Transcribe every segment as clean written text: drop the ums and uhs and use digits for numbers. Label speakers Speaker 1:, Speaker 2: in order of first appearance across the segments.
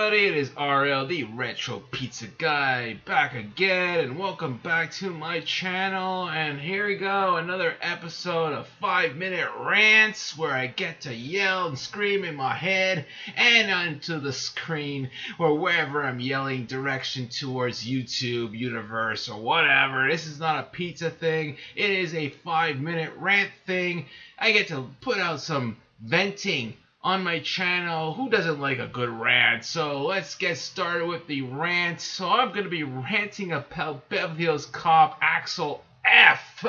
Speaker 1: everybody, it is RL, the Retro Pizza Guy, back again, and welcome back to my channel. And here we go, another episode of 5-minute rants, where I get to yell and scream in my head and onto the screen, or wherever I'm yelling direction towards YouTube, universe, or whatever. This is not a pizza thing, it is a 5-minute rant thing. I get to put out some venting on my channel. Who doesn't like a good rant? So let's get started with the rant. So I'm going to be ranting about Beverly Hills Cop Axel F.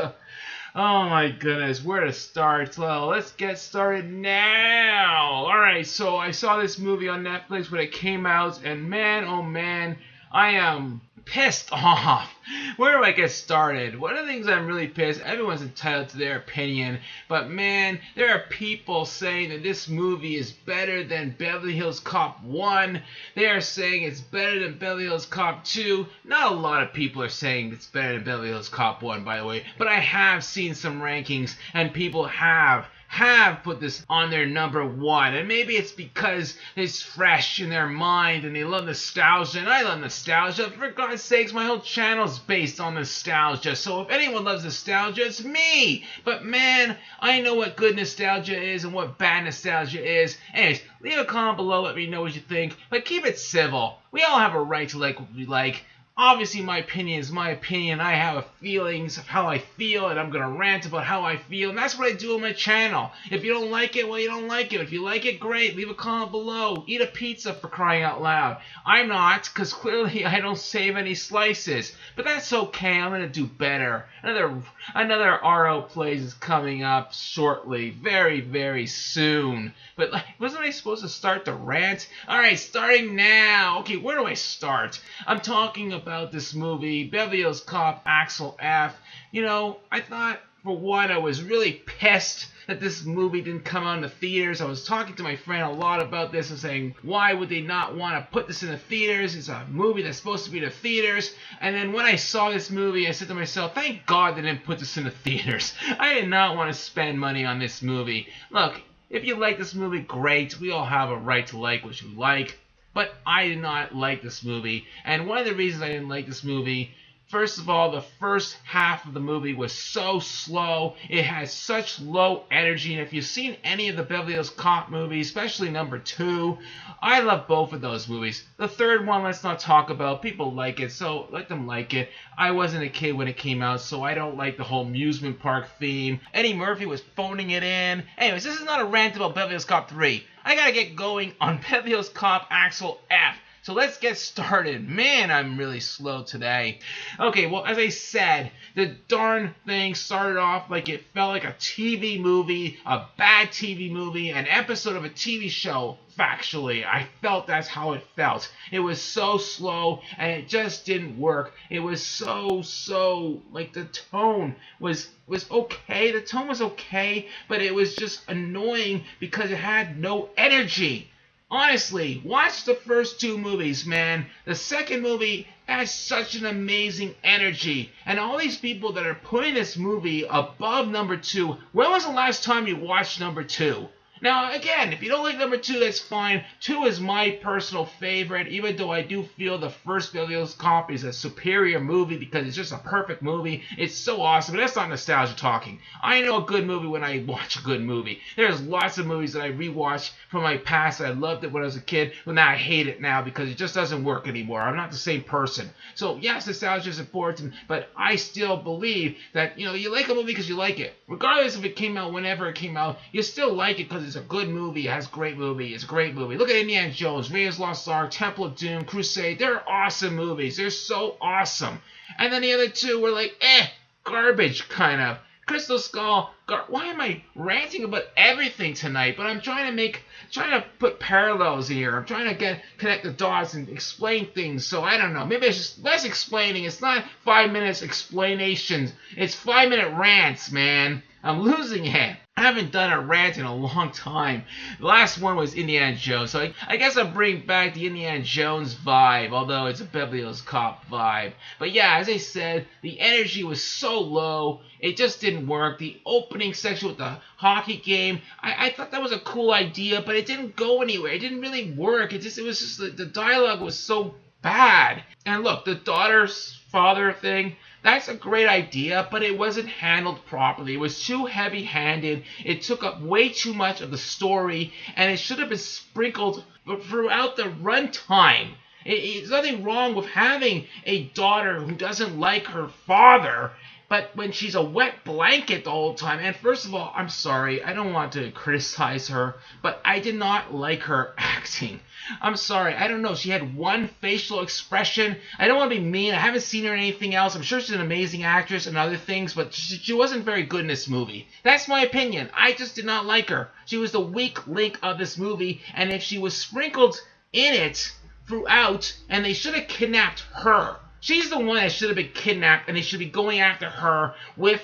Speaker 1: Oh my goodness, where to start? Well, let's get started now. Alright, so I saw this movie on Netflix when it came out, and man, oh man, I am pissed off. Where do I get started? One of the things I'm really pissed, everyone's entitled to their opinion, but man, there are people saying that this movie is better than Beverly Hills Cop 1. They are saying it's better than Beverly Hills Cop 2. Not a lot of people are saying it's better than Beverly Hills Cop 1, by the way, but I have seen some rankings, and people have put this on their number 1, and maybe it's because it's fresh in their mind and they love nostalgia, and I love nostalgia. For God's sakes, my whole channel's based on nostalgia, so if anyone loves nostalgia, it's me. But man, I know what good nostalgia is and what bad nostalgia is. Anyways, leave a comment below, let me know what you think, but keep it civil. We all have a right to like what we like. Obviously, my opinion is my opinion. I have feelings of how I feel, and I'm going to rant about how I feel, and that's what I do on my channel. If you don't like it, well, you don't like it. If you like it, great. Leave a comment below. Eat a pizza, for crying out loud. I'm not, because clearly I don't save any slices. But that's okay. I'm going to do better. Another RO Plays is coming up shortly. Very, very soon. But wasn't I supposed to start the rant? Alright, starting now. Okay, where do I start? I'm talking about this movie, Beverly Hills Cop Axel F. You know, I thought, for one, I was really pissed that this movie didn't come out in the theaters. I was talking to my friend a lot about this and saying, why would they not want to put this in the theaters? It's a movie that's supposed to be in the theaters. And then when I saw this movie, I said to myself, thank God they didn't put this in the theaters. I did not want to spend money on this movie. Look, if you like this movie, great. We all have a right to like what you like. But I did not like this movie. And one of the reasons I didn't like this movie, first of all, the first half of the movie was so slow. It has such low energy. And if you've seen any of the Beverly Hills Cop movies, especially number 2, I love both of those movies. The third one, let's not talk about. People like it, so let them like it. I wasn't a kid when it came out, so I don't like the whole amusement park theme. Eddie Murphy was phoning it in. Anyways, this is not a rant about Beverly Hills Cop 3. I gotta get going on Beverly Hills Cop Axel F. So let's get started. Man, I'm really slow today. Okay, well, as I said, the darn thing started off like it felt like a TV movie, a bad TV movie, an episode of a TV show. Factually, I felt that's how it felt. It was so slow, and it just didn't work. It was so, like, the tone was okay. The tone was okay, but it was just annoying because it had no energy. Honestly, watch the first 2 movies, man. The second movie has such an amazing energy. And all these people that are putting this movie above number 2, when was the last time you watched number 2? Now, again, if you don't like number 2, that's fine. 2 is my personal favorite, even though I do feel the first Beverly Hills Cop is a superior movie because it's just a perfect movie. It's so awesome, but that's not nostalgia talking. I know a good movie when I watch a good movie. There's lots of movies that I rewatch from my past. I loved it when I was a kid, but now I hate it now because it just doesn't work anymore. I'm not the same person. So, yes, nostalgia is important, but I still believe that, you like a movie because you like it. Regardless if it came out whenever it came out, you still like it because it's a good movie. It has a great movie. It's a great movie. Look at Indiana Jones, Raiders of the Lost Ark, Temple of Doom, Crusade. They're awesome movies. They're so awesome. And then the other 2 were like, garbage, kind of. Crystal Skull. Why am I ranting about everything tonight? But I'm trying to put parallels here. I'm trying to connect the dots and explain things. So I don't know. Maybe it's just less explaining. It's not 5 minutes explanations. It's 5-minute rants, man. I'm losing it. I haven't done a rant in a long time. The last one was Indiana Jones, so I guess I'll bring back the Indiana Jones vibe, although it's a Beverly Hills Cop vibe. But yeah, as I said, the energy was so low, it just didn't work. The opening section with the hockey game, I thought that was a cool idea, but it didn't go anywhere. It didn't really work. It was just the dialogue was so bad. And look, the daughter's father thing, that's a great idea, but it wasn't handled properly. It was too heavy-handed. It took up way too much of the story, and it should have been sprinkled throughout the runtime. There's nothing wrong with having a daughter who doesn't like her father, but when she's a wet blanket the whole time, and first of all, I'm sorry, I don't want to criticize her, but I did not like her acting. I'm sorry, I don't know, she had one facial expression. I don't want to be mean, I haven't seen her in anything else. I'm sure she's an amazing actress and other things, but she wasn't very good in this movie. That's my opinion. I just did not like her. She was the weak link of this movie, and if she was sprinkled in it throughout, and they should have kidnapped her. She's the one that should have been kidnapped, and they should be going after her with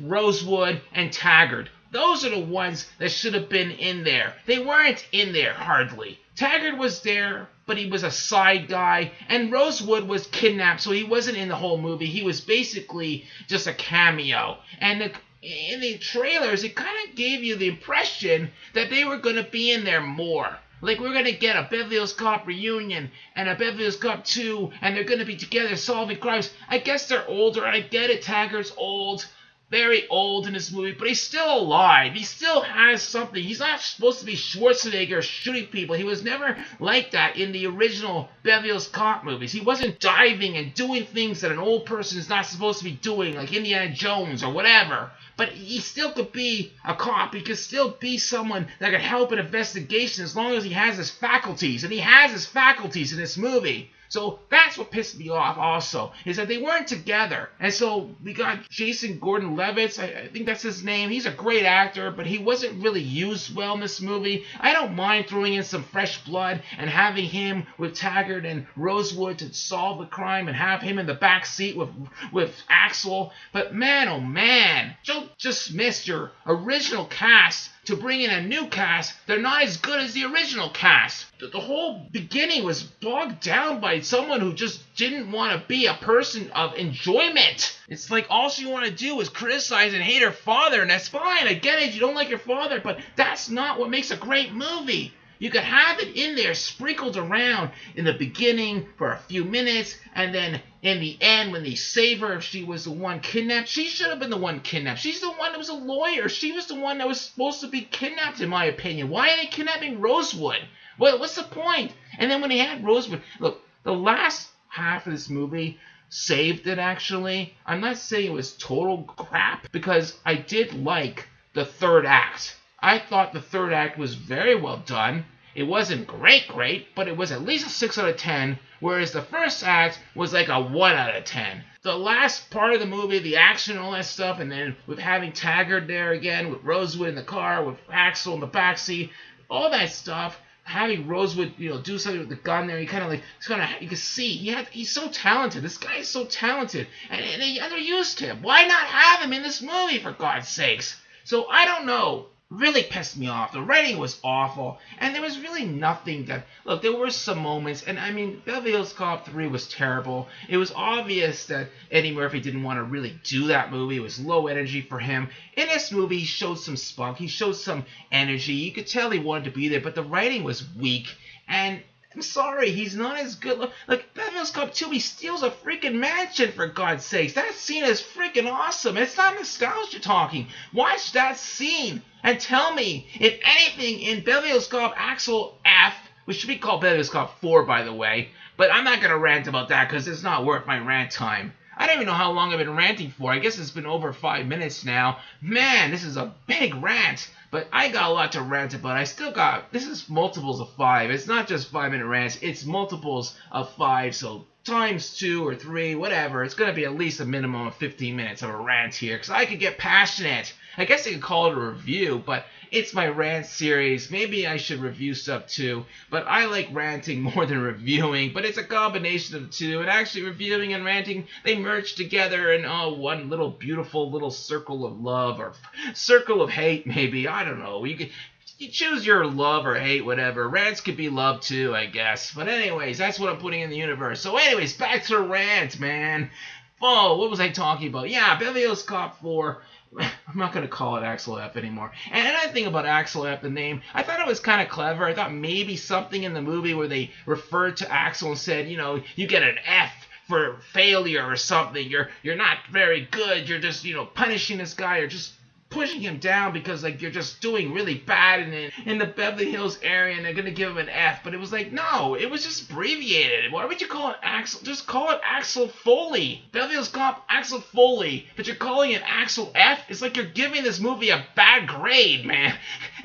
Speaker 1: Rosewood and Taggart. Those are the ones that should have been in there. They weren't in there, hardly. Taggart was there, but he was a side guy, and Rosewood was kidnapped, so he wasn't in the whole movie. He was basically just a cameo. And in the trailers, it kind of gave you the impression that they were going to be in there more. Like, we're going to get a Beverly Hills Cop reunion and a Beverly Hills Cop 2, and they're going to be together solving crimes. I guess they're older. I get it. Taggart's old. Very old in this movie, but he's still alive. He still has something. He's not supposed to be Schwarzenegger shooting people. He was never like that in the original Beverly Hills Cop movies. He wasn't diving and doing things that an old person is not supposed to be doing, like Indiana Jones or whatever. But he still could be a cop. He could still be someone that could help an investigation as long as he has his faculties. And he has his faculties in this movie. So that's what pissed me off also, is that they weren't together. And so we got Jason Gordon-Levitt, I think that's his name. He's a great actor, but he wasn't really used well in this movie. I don't mind throwing in some fresh blood and having him with Taggart and Rosewood to solve the crime and have him in the back seat with Axel. But man, oh man, don't just miss your original cast to bring in a new cast. They're not as good as the original cast. The whole beginning was bogged down by someone who just didn't want to be a person of enjoyment. It's like all she want to do is criticize and hate her father, and that's fine. I get it, you don't like your father, but that's not what makes a great movie. You could have it in there sprinkled around in the beginning for a few minutes, and then in the end when they save her, if she was the one kidnapped, she should have been the one kidnapped. She's the one that was a lawyer. She was the one that was supposed to be kidnapped, in my opinion. Why are they kidnapping Rosewood? Well, what's the point? And then when they had Rosewood, look, the last half of this movie saved it, actually. I'm not saying it was total crap, because I did like the third act. I thought the third act was very well done. It wasn't great, but it was at least a 6 out of 10, whereas the first act was like a 1 out of 10. The last part of the movie, the action and all that stuff, and then with having Taggart there again, with Rosewood in the car, with Axel in the backseat, all that stuff, having Rosewood, do something with the gun there, you can see, he's so talented. This guy is so talented, and they underused him. Why not have him in this movie, for God's sakes? So, I don't know. Really pissed me off. The writing was awful, and there was really nothing that... Look, there were some moments, and I mean, Beverly Hills Cop 3 was terrible. It was obvious that Eddie Murphy didn't want to really do that movie. It was low energy for him. In this movie, he showed some spunk. He showed some energy. You could tell he wanted to be there, but the writing was weak, and... I'm sorry, he's not as good. Like, Beverly Hills Cop 2, he steals a freaking mansion, for God's sakes. That scene is freaking awesome. It's not nostalgia talking. Watch that scene and tell me if anything in Beverly Hills Cop Axel F, which should be called Beverly Hills Cop 4, by the way, but I'm not going to rant about that because it's not worth my rant time. I don't even know how long I've been ranting for. I guess it's been over 5 minutes now. Man, this is a big rant. But I got a lot to rant about. This is multiples of 5. It's not just 5-minute rants. It's multiples of 5. So times 2 or 3, whatever. It's going to be at least a minimum of 15 minutes of a rant here, because I could get passionate. I guess I could call it a review, but it's my rant series. Maybe I should review stuff too, but I like ranting more than reviewing, but it's a combination of the two, and actually reviewing and ranting, they merge together in one little beautiful little circle of love, or circle of hate maybe, I don't know. You choose your love or hate, whatever. Rants could be love too, I guess. But anyways, that's what I'm putting in the universe. So anyways, back to the rant, man. Oh, what was I talking about? Yeah, Beverly Hills Cop 4. I'm not going to call it Axel F anymore. And another thing about Axel F, the name, I thought it was kind of clever. I thought maybe something in the movie where they referred to Axel and said, you know, you get an F for failure or something. You're not very good. You're just, you know, punishing this guy or just pushing him down because, like, you're just doing really bad in the Beverly Hills area and they're going to give him an F. But it was like, no, it was just abbreviated. Why would you call it Axel? Just call it Axel Foley. Beverly Hills Cop Axel Foley. But you're calling it Axel F? It's like you're giving this movie a bad grade, man.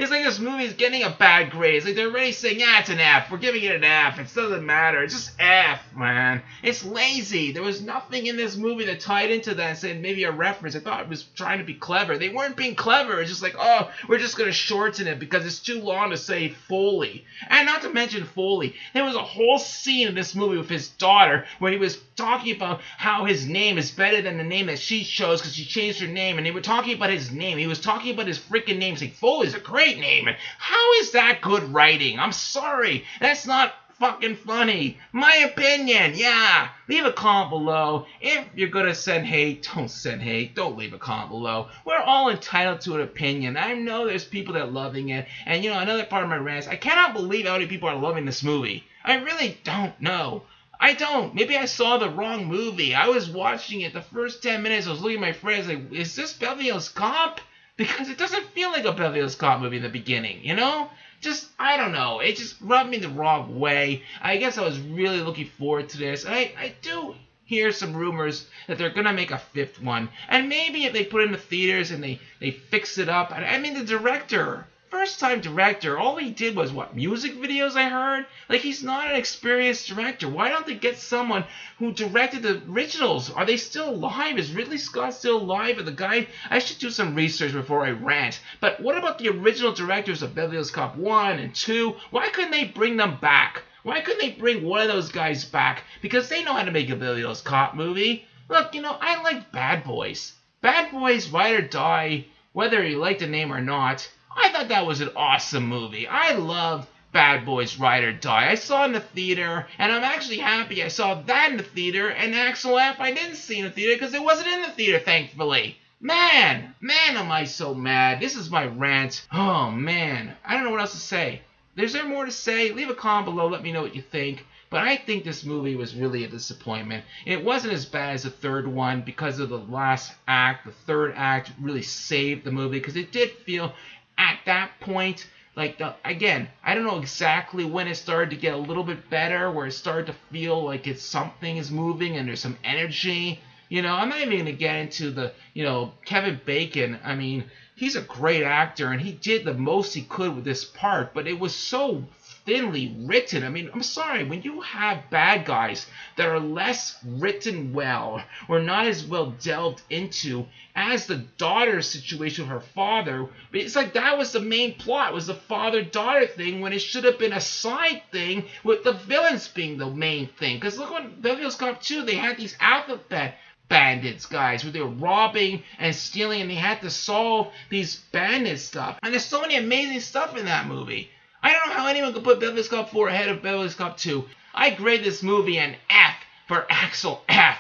Speaker 1: It's like this movie is getting a bad grade. It's like they're already saying, yeah, it's an F. We're giving it an F. It doesn't matter. It's just F, man. It's lazy. There was nothing in this movie that tied into that and said maybe a reference. I thought it was trying to be clever. They weren't being clever. It's just like, oh, we're just going to shorten it because it's too long to say Foley. And not to mention Foley, there was a whole scene in this movie with his daughter where he was talking about how his name is better than the name that she chose because she changed her name, and they were talking about his name. He was talking about his freaking name, saying Foley's a great name. And how is that good writing? I'm sorry. That's not fucking funny. My opinion, yeah. Leave a comment below. If you're gonna send hate, don't send hate. Don't leave a comment below. We're all entitled to an opinion. I know there's people that are loving it. And you know, another part of my rant, I cannot believe how many people are loving this movie. I really don't know. I don't. Maybe I saw the wrong movie. I was watching it the first 10 minutes. I was looking at my friends like, is this Beverly Hills Cop? Because it doesn't feel like a Beverly Hills Cop movie in the beginning, you know? Just, I don't know. It just rubbed me the wrong way. I guess I was really looking forward to this. I do hear some rumors that they're going to make a 5th one. And maybe if they put it in the theaters and they fix it up. I mean, the director, first-time director, all he did was, what, music videos, I heard? Like, he's not an experienced director. Why don't they get someone who directed the originals? Are they still alive? Is Ridley Scott still alive? And the guy, I should do some research before I rant. But what about the original directors of Beverly Hills Cop 1 and 2? Why couldn't they bring them back? Why couldn't they bring one of those guys back? Because they know how to make a Beverly Hills Cop movie. Look, you know, I like Bad Boys. Bad Boys, Ride or Die, whether you like the name or not. I thought that was an awesome movie. I love Bad Boys Ride or Die. I saw it in the theater, and I'm actually happy I saw that in the theater, and Axel F I didn't see in the theater because it wasn't in the theater, thankfully. Man, am I so mad. This is my rant. Oh, man. I don't know what else to say. Is there more to say? Leave a comment below. Let me know what you think. But I think this movie was really a disappointment. It wasn't as bad as the third one because of the last act. The third act really saved the movie because it did feel at that point, like, again, I don't know exactly when it started to get a little bit better, where it started to feel like something is moving and there's some energy. You know, I'm not even going to get into the, you know, Kevin Bacon. I mean, he's a great actor, and he did the most he could with this part, but it was so thinly written. I mean, I'm sorry, when you have bad guys that are less written well or not as well delved into as the daughter's situation with her father, it's like that was the main plot, was the father-daughter thing, when it should have been a side thing with the villains being the main thing. Because look what Beverly Hills Cop 2, they had these alphabet bandits, guys, where they were robbing and stealing, and they had to solve these bandit stuff. And there's so many amazing stuff in that movie. I don't know how anyone could put Beverly Hills Cop 4 ahead of Beverly Hills Cop 2. I grade this movie an F for Axel F.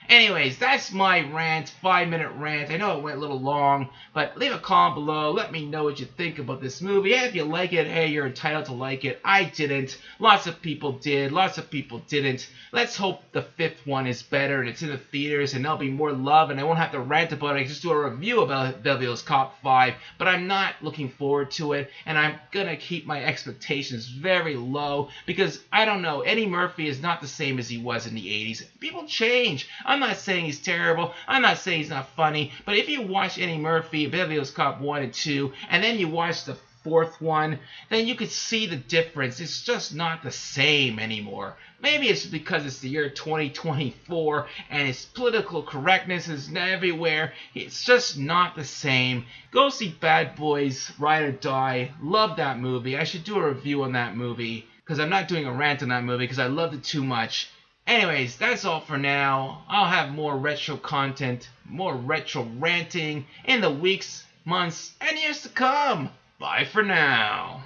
Speaker 1: Anyways, that's my rant, 5-minute rant. I know it went a little long, but leave a comment below. Let me know what you think about this movie. If you like it, hey, you're entitled to like it. I didn't. Lots of people did. Lots of people didn't. Let's hope the 5th one is better and it's in the theaters and there'll be more love and I won't have to rant about it. I can just do a review about Beverly Hills Cop 5, but I'm not looking forward to it, and I'm going to keep my expectations very low because, I don't know, Eddie Murphy is not the same as he was in the 80s. People change. I'm not saying he's terrible. I'm not saying he's not funny. But if you watch Eddie Murphy, Beverly Hills Cop 1 and 2, and then you watch the fourth one, then you could see the difference. It's just not the same anymore. Maybe it's because it's the year 2024 and its political correctness is everywhere. It's just not the same. Go see Bad Boys, Ride or Die. Love that movie. I should do a review on that movie because I'm not doing a rant on that movie because I loved it too much. Anyways, that's all for now. I'll have more retro content, more retro ranting in the weeks, months, and years to come. Bye for now.